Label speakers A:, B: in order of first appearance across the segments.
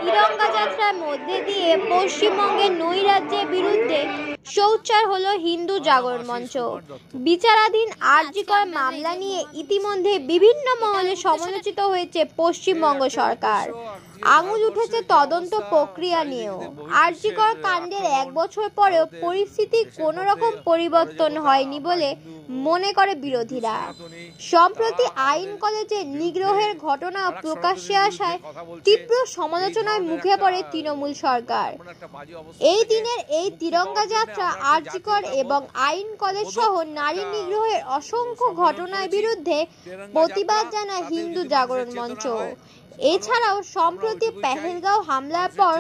A: তিরঙ্গা যাত্রার মধ্যে দিয়ে পশ্চিমবঙ্গের নৈরাজ্যের বিরুদ্ধে সোচ্চার হলো হিন্দু জাগরণ মঞ্চ। বিচারাধীন আর.জি. কর মামলা নিয়ে ইতিমধ্যে বিভিন্ন মহলে সমালোচিত হয়েছে পশ্চিমবঙ্গ সরকার। আঙুল উঠেছে তদন্ত প্রক্রিয়া নিয়েও। আর.জি. কর কাণ্ডের 1 বছর পরেও পরিস্থিতি কোনো রকম পরিবর্তন হয়নি বলে মনে করে বিরোধীরা। সম্প্রতি আইন কলেজে নিগ্রহের ঘটনা প্রকাশ্যে আসায় তীব্র সমালোচনার মুখে পড়ে তৃণমূল সরকার। এই দিনের এই তিরঙ্গা যাত্রা আর.জি. কর এবং আইন কলেজ সহ নারী নিগ্রহের অসংখ্য ঘটনার বিরুদ্ধে প্রতিবাদ জানায় হিন্দু জাগরণ মঞ্চ। এছাড়াও সম্প্রতি পেহেলগাঁও হামলার পর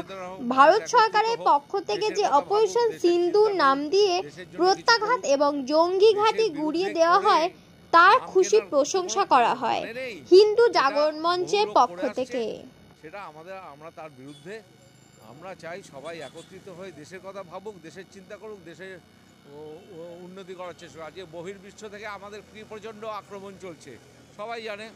A: ভারত সরকারের পক্ষ থেকে যে অপারেশন সিন্দুর নাম দিয়ে প্রত্যাঘাত এবং জঙ্গি ঘাঁটি গুড়িয়ে দেওয়া হয় তার খুশি প্রশংসা করা হয় হিন্দু জাগরণ মঞ্চের পক্ষ থেকে।
B: সেটা আমরা তার বিরুদ্ধে। আমরা চাই সবাই একত্রিত হয়ে দেশের কথা ভাবুক, দেশের চিন্তা করুক, দেশের উন্নতি করার চেষ্টা। আজকে বহির্বিশ্ব থেকে আমাদের কি প্রচণ্ড আক্রমণ চলছে সবাই জানে।